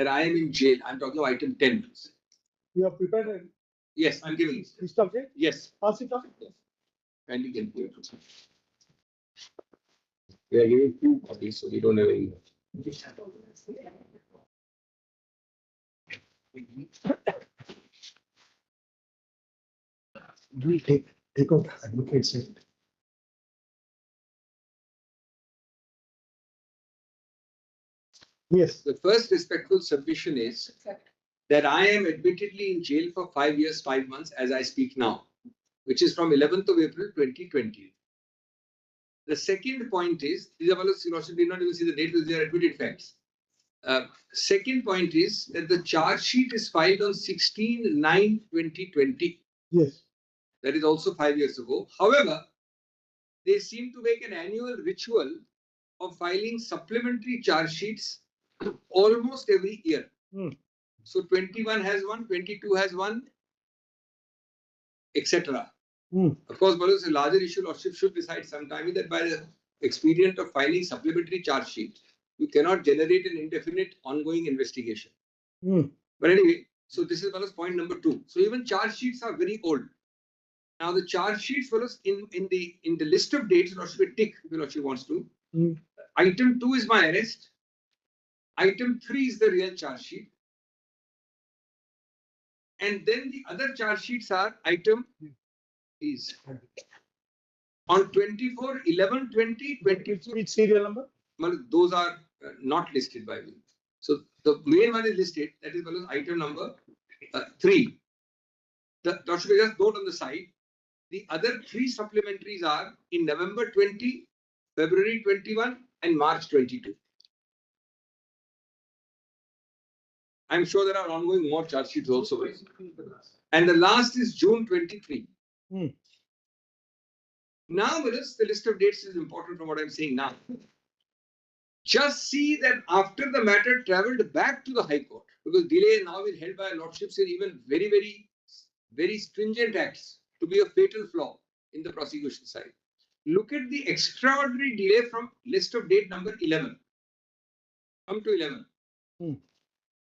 that I am in jail. I'm talking about item 10. You have prepared it. Yes, I'm giving it. List of it? Yes. Pass it on. Yes. And you can give it. We are giving 2 copies, so we don't have any. Do we take out advocates? Yes. The first respectful submission is that I am admittedly in jail for 5 years, 5 months as I speak now, which is from 11th of April 2020. The second point is, these are all did not even see the date because they are admitted facts. Second point is that the charge sheet is filed on 16/9/2020. Yes. That is also 5 years ago. However, they seem to make an annual ritual of filing supplementary charge sheets almost every year. So 21 has one, 22 has one, etc. Of course, what is a larger issue, Lordship should decide sometime that by the expedient of filing supplementary charge sheet, you cannot generate an indefinite ongoing investigation. But anyway, so this is point number 2. So even charge sheets are very old. Now the charge sheets in the list of dates, Lordship tick if Lordship wants to. Item 2 is my arrest. Item 3 is the real charge sheet. And then the other charge sheets are item is on 24/11/2020. Which serial number? Well, those are not listed by me. So the main one is listed. That is item number 3. The Lordship just note on the side. The other 3 supplementaries are in November 20, February 21, and March 22. I'm sure there are ongoing more charge sheets also. And the last is June 23. Now, the list of dates is important from what I'm saying now. Just see that after the matter travelled back to the High Court, because delay now is held by Lordships in even very, very, very stringent acts to be a fatal flaw in the prosecution side. Look at the extraordinary delay from list of date number 11. Come to 11.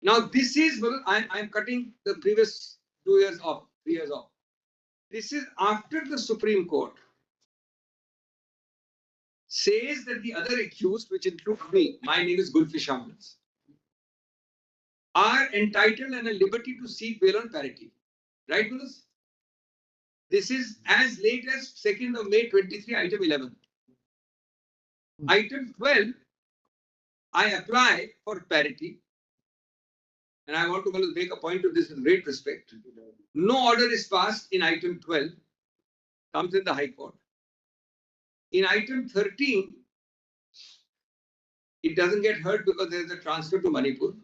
Now, this is, I'm cutting the previous 2 years off, 3 years off. This is after the Supreme Court says that the other accused, which includes me, my name is Gulfish Ahmed, are entitled and a liberty to seek bail on parity. Right, Gulus? This is as late as 2nd of May 23, item 11. Item 12, I apply for parity. And I want to make a point of this with great respect. No order is passed in item 12, comes in the High Court. In item 13, it doesn't get heard because there is a transfer to Manipur.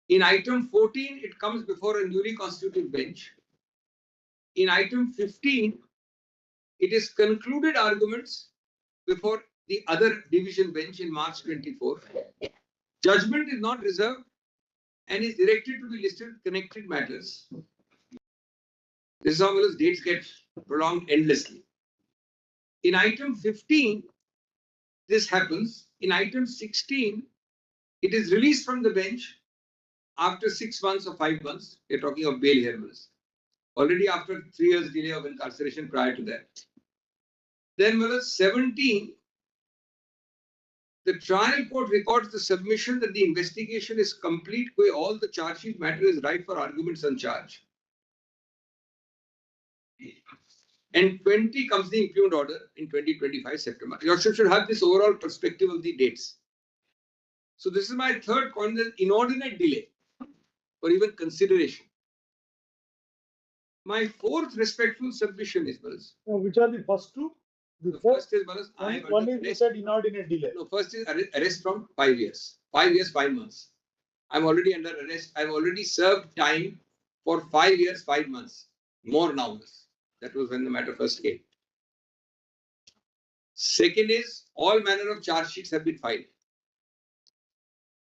In item 14, it comes before a newly constituted bench. In item 15, it is concluded arguments before the other division bench in March 24. Judgment is not reserved and is directed to be listed connected matters. This is how those dates get prolonged endlessly. In item 15, this happens. In item 16, it is released from the bench after 6 months or 5 months. We are talking of bail here. Already after 3 years delay of incarceration prior to that. Then 17, the trial court records the submission that the investigation is complete where all the charge sheet matter is ripe for arguments on charge. And 20 comes the impugned order in 2025 September. Your Worship should have this overall perspective of the dates. So this is my third point, the inordinate delay or even consideration. My fourth respectful submission is, which are the first two? The first is, one is you said inordinate delay. No, first is arrest from 5 years. 5 years, 5 months. I'm already under arrest. I've already served time for 5 years, 5 months. More now. That was when the matter first came. Second is, all manner of charge sheets have been filed.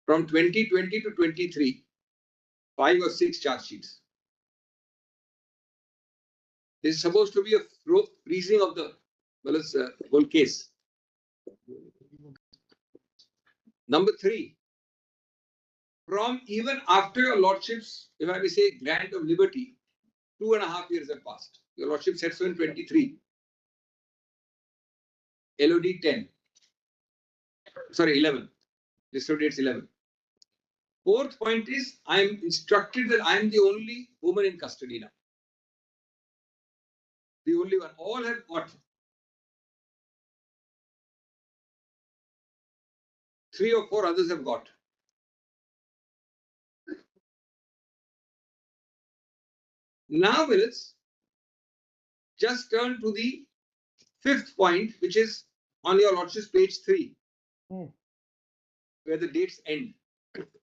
From 2020 to 23, 5 or 6 charge sheets. This is supposed to be a freezing of the whole case. Number 3, from even after your lordship's, if I may say, grant of liberty, 2.5 years have passed. Your lordship said so in 23. LOD 10. Sorry, 11. This date's 11. Fourth point is, I am instructed that I am the only woman in custody now. The only one. All have got 3 or 4 others have got. Now let's just turn to the fifth point, which is on your lordship's page 3, where the dates end.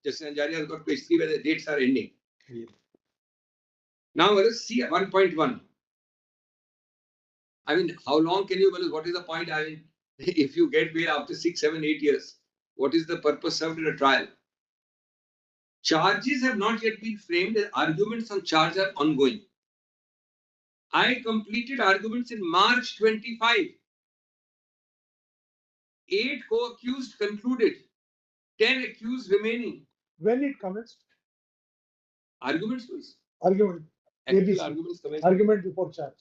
Justice Anjari has got page 3 where the dates are ending. Yeah. Now let us see 1.1. I mean, how long can you, what is the point? I mean, if you get bail after 6, 7, 8 years, what is the purpose served in a trial? Charges have not yet been framed and arguments on charge are ongoing. I completed arguments in March 25. 8 co-accused concluded, 10 accused remaining. When it commenced? Arguments, please. Argument. Actual arguments commenced. Argument before charge.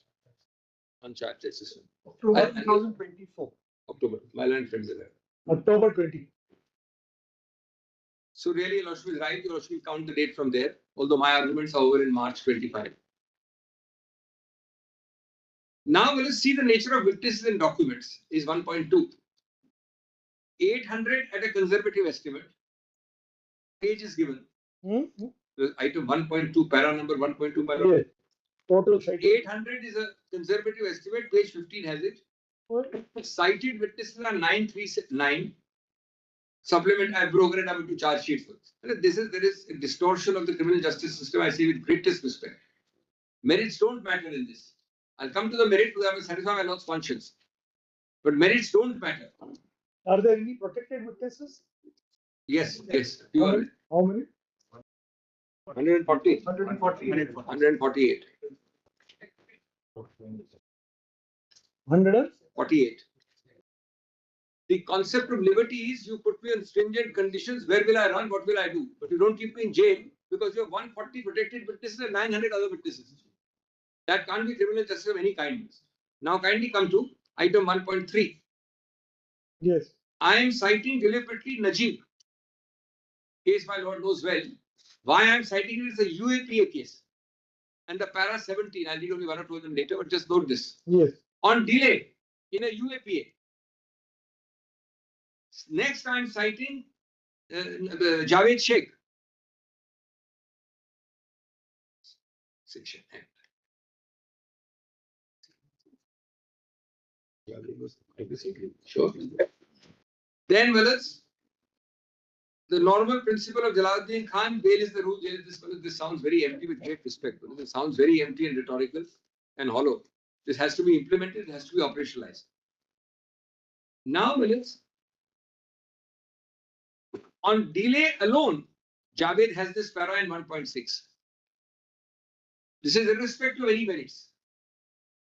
On charge, yes. October 2024. October. My land friends are there. October 20. So really, your lordship is right. Your lordship will count the date from there. Although my arguments are over in March 25. Now let us see the nature of witnesses and documents. Is 1.2. 800 at a conservative estimate. Page is given. The item 1.2, para number 1.2. Para. Yeah. Total cited. 800 is a conservative estimate. Page 15 has it. Cited witnesses are 939. Supplement, I've broken it up into charge sheets. There is a distortion of the criminal justice system. I say with greatest respect. Merits don't matter in this. I'll come to the merit because I will satisfy my Lord's conscience. But merits don't matter. Are there any protected witnesses? Yes. How many? 140. 148. 148. 148. The concept of liberty is you put me on stringent conditions. Where will I run? What will I do? But you don't keep me in jail because you have 140 protected witnesses and 900 other witnesses. That can't be criminal justice of any kind. Now kindly come to item 1.3. Yes. I am citing deliberately Najib. Case my Lord knows well. Why I am citing it is a UAPA case. And the para 17, I'll read only 1 or 2 of them later, but just note this. Yes. On delay in a UAPA. Next, I am citing Javed Sheikh. Section. Sure. Then, the normal principle of Jalaluddin Khan, bail is the rule. This sounds very empty with great respect. This sounds very empty and rhetorical and hollow. This has to be implemented, it has to be operationalized. Now, on delay alone, Javed has this para in 1.6. This is irrespective of any merits.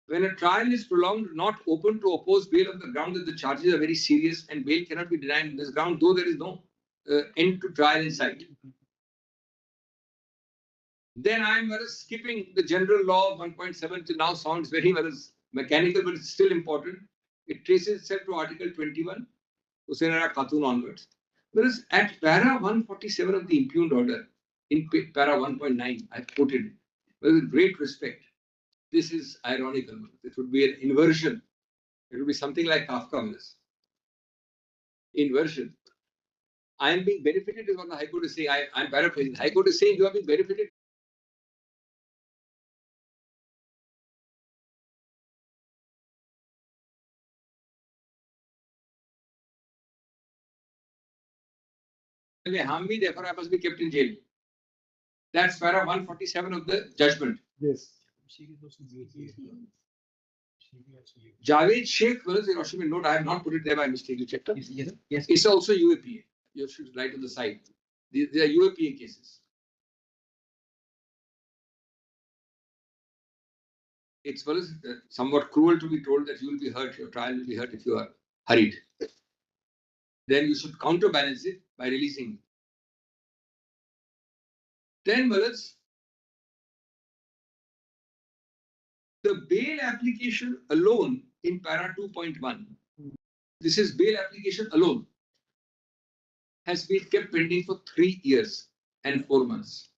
When a trial is prolonged, not open to oppose bail on the ground that the charges are very serious and bail cannot be denied on this ground, though there is no end to trial in sight. Then I am skipping the general law of 1.7, which now sounds very mechanical, but it's still important. It traces itself to Article 21, Hussain Ara Khatun onwards. Whereas at para 147 of the impugned order, in para 1.9, I quoted with great respect. This is ironical. It would be an inversion. It would be something like Kafka. Inversion. I am being benefited is what the High Court is saying. I am paraphrasing. High Court is saying you are being benefited. Harm me, therefore I must be kept in jail. That's para 147 of the judgment. Yes. Javed Sheikh, note, I have not put it there by mistake. You checked it? Yes. It's also UAPA. You should write on the side. They are UAPA cases. It's somewhat cruel to be told that you will be hurt, your trial will be hurt if you are hurried. Then you should counterbalance it by releasing. Then, Malas, the bail application alone in para 2.1, this is bail application alone, has been kept pending for 3 years and 4 months.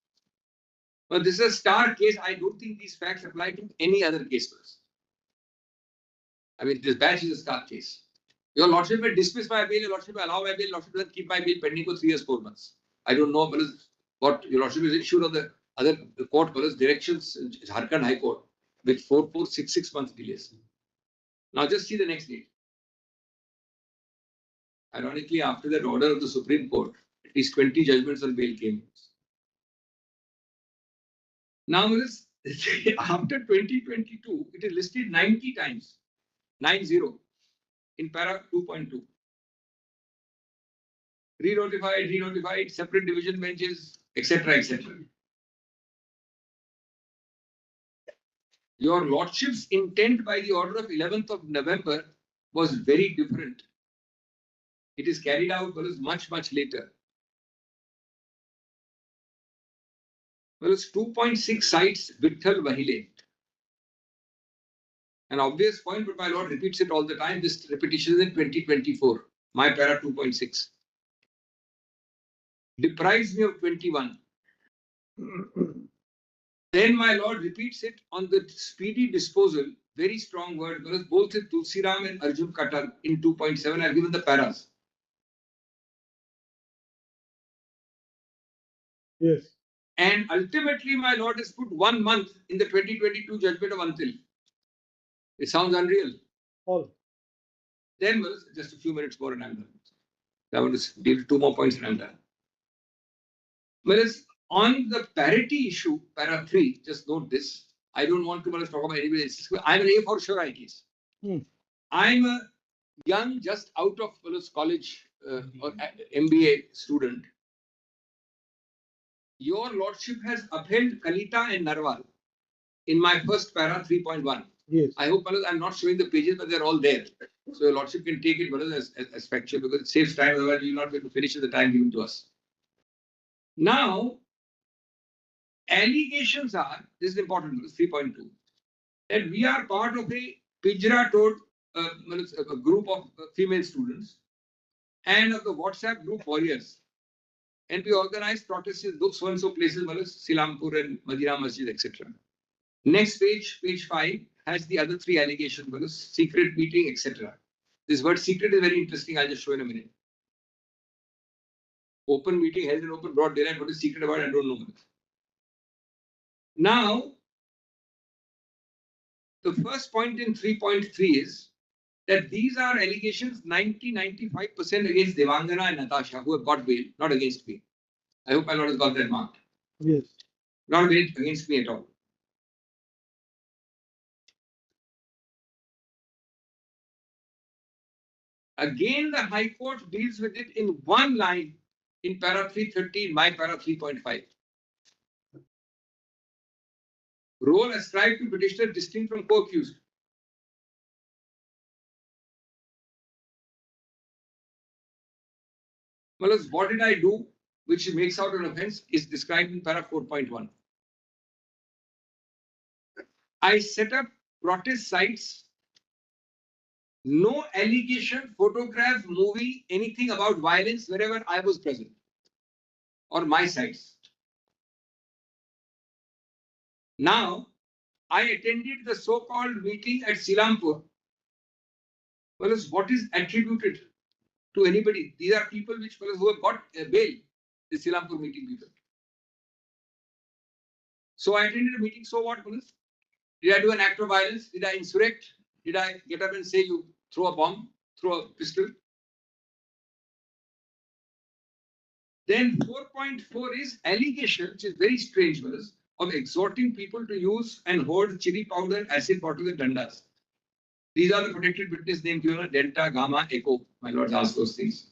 But this is a star case. I don't think these facts apply to any other case. I mean, this batch is a star case. Your Lordship may dismiss my bail, Your Lordship may allow my bail, Your Lordship will keep my bail pending for 3 years, 4 months. I don't know what Your Lordship is issued on the other court directions, Jharkhand High Court, with 6 months delays. Now just see the next date. Ironically, after that order of the Supreme Court, at least 20 judgments on bail came. Now, after 2022, it is listed 90 times, 90, in para 2.2. Re-notified, separate division benches, etc., etc. Your Lordship's intent by the order of 11th of November was very different. It is carried out much, much later. Well, it's 2.6 sites, Vitthal Mahile. An obvious point, but my Lord repeats it all the time. This repetition is in 2024. My para 2.6. Deprives me of 21. Then my Lord repeats it on the speedy disposal. Very strong word, because both with Tulsiram and Arjun Katar in 2.7 are given the paras. Yes. And ultimately, my Lord has put 1 month in the 2022 judgment of Antil. It sounds unreal. All. Then, just a few minutes more and I'm done. I want to deal with 2 more points and I'm done. Whereas on the parity issue, para 3, just note this. I don't want to talk about anybody else. I'm an A for sure I case. I'm a young, just out of college or MBA student. Your Lordship has upheld Kalita and Narwal in my first para 3.1. Yes. I hope I'm not showing the pages, but they're all there. So your Lordship can take it as factual, because it saves time, otherwise we will not be able to finish at the time given to us. Now, allegations are, this is important, 3.2, that we are part of a Pijra Toad a group of female students and of the WhatsApp group warriors. And we organize protests in those so-and-so places, Silampur and Madina Masjid, etc. Next page, page 5, has the other 3 allegations, secret meeting, etc. This word secret is very interesting. I'll just show in a minute. Open meeting held in open broad daylight. What is secret about? I don't know. Now, the first point in 3.3 is that these are allegations 90-95% against Devangana and Natasha, who have got bail, not against me. I hope my Lord has got that marked. Yes. Not against me at all. Again, the High Court deals with it in one line in para 330, my para 3.5. Role ascribed to petitioner distinct from co-accused. Well, what did I do which makes out an offense is described in para 4.1. I set up protest sites. No allegation, photograph, movie, anything about violence wherever I was present or my sites. Now, I attended the so-called meeting at Silampur. Well, what is attributed to anybody? These are people who have got bail, the Silampur meeting people. So I attended a meeting. So what, police? Did I do an act of violence? Did I insurrect? Did I get up and say you throw a bomb, throw a pistol? Then 4.4 is allegation, which is very strange, police, of exhorting people to use and hoard chili powder, acid bottles, and dandas. These are the protected witness name given, Delta, Gamma, Echo. My lords asked those things.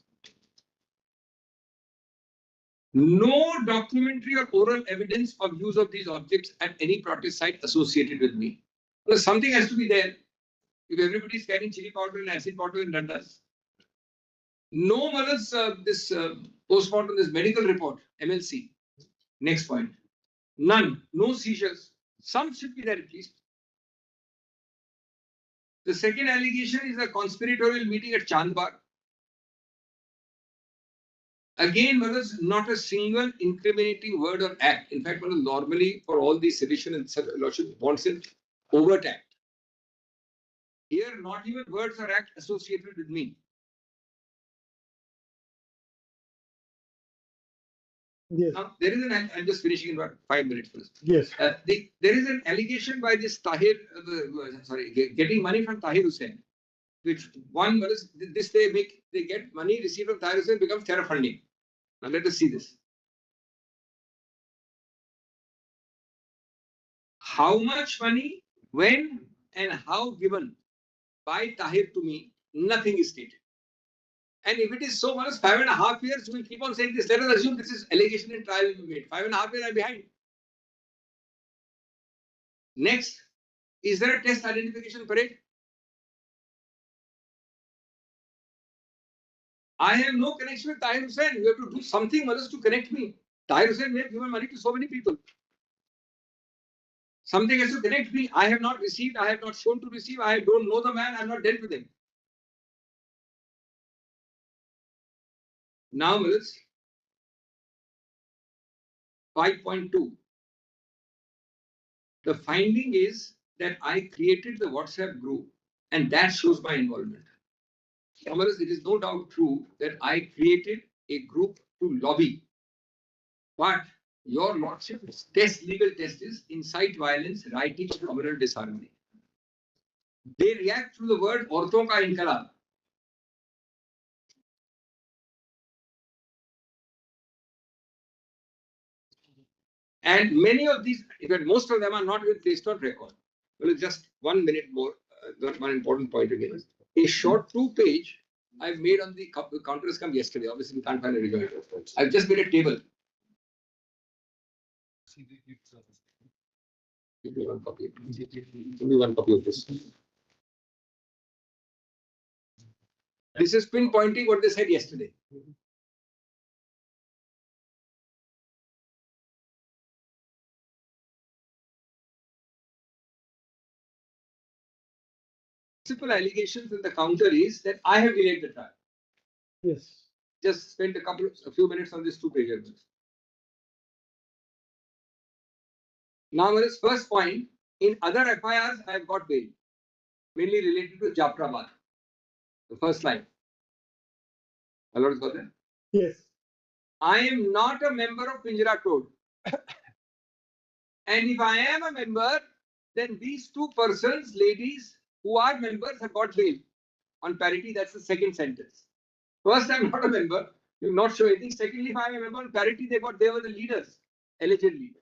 No documentary or oral evidence of use of these objects at any protest site associated with me. Well, something has to be there. If everybody is carrying chili powder and acid bottle and dandas. No, this postmortem, this medical report, MLC. Next point. None. No seizures. Some should be there at least. The second allegation is a conspiratorial meeting at Chandbar. Again, not a single incriminating word or act. In fact, normally for all these sedition and lordship wants an overt act. Here, not even words or act associated with me. Yes. Now, there is an, I'm just finishing in about 5 minutes. Yes. There is an allegation by this Tahir, getting money from Tahir Hussain, which one, this they get money received from Tahir Hussain becomes terror funding. Now, let us see this. How much money, when, and how given by Tahir to me, nothing is stated. And if it is so much, 5.5 years, we will keep on saying this. Let us assume this is allegation in trial will be made. 5.5 years, I'm behind. Next, is there a test identification parade? I have no connection with Tahir Hussain. You have to do something to connect me. Tahir Hussain may have given money to so many people. Something has to connect me. I have not received, I have not shown to receive, I don't know the man, I have not dealt with him. Now, 5.2. The finding is that I created the WhatsApp group and that shows my involvement. It is no doubt true that I created a group to lobby. But your lordship's legal test is incite violence, rioting, communal disharmony. They react to the word orthon ka inqilab. And many of these, in fact, most of them are not even placed on record. Well, just 1 minute more, one important point again. A short 2-page I've made on the counter has come yesterday. Obviously, we can't find a regular. I've just made a table. Give me one copy. Give me one copy of this. This is pinpointing what they said yesterday. Principal allegations in the counter is that I have delayed the trial. Yes. Just spend a few minutes on this 2-page. Now, first point, in other FIRs, I have got bail, mainly related to Japrabad. The first line. Hello, is got that? Yes. I am not a member of Pinjara Code. And if I am a member, then these two persons, ladies, who are members have got bail on parity. That's the second sentence. First, I'm not a member. You will not show anything. Secondly, if I'm a member on parity, they were the leaders, allegedly.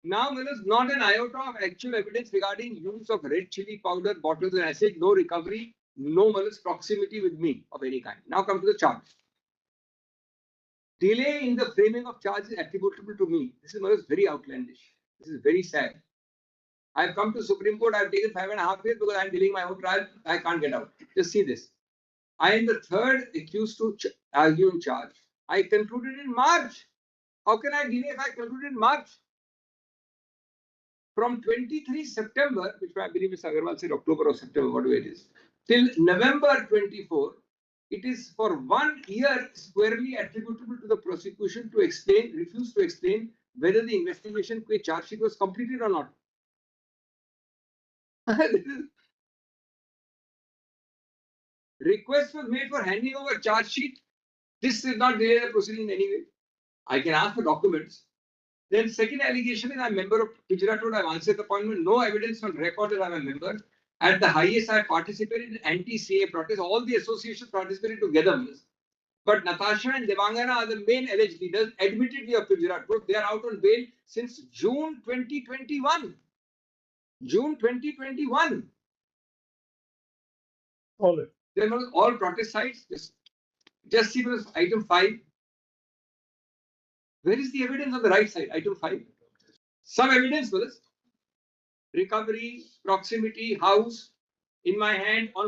Now, there is not an iota of actual evidence regarding use of red chili powder, bottles and acid, no recovery, no proximity with me of any kind. Now come to the charge. Delay in the framing of charge is attributable to me. This is very outlandish. This is very sad. I've come to Supreme Court. I've taken 5.5 years because I'm dealing my own trial. I can't get out. Just see this. I am the third accused to argue in charge. I concluded in March. How can I delay if I concluded in March? From 23 September, which I believe Mr. Agarwal said October or September, whatever it is, till November 24, it is for 1 year squarely attributable to the prosecution to refuse to explain whether the investigation charge sheet was completed or not. Request was made for handing over charge sheet. This is not delay the proceeding in any way. I can ask for documents. Then second allegation is I'm a member of Gujarat Road. I've answered the appointment. No evidence on record that I'm a member. At the highest, I participated in anti-CA protest. All the associations participated together. But Natasha and Devangana are the main alleged leaders, admittedly of Gujarat Road. They are out on bail since June 2021. June 2021. All right. Then all protest sites. Just see this item 5. Where is the evidence on the right side? Item 5. Some evidence for this. Recovery, proximity, house, in my hand on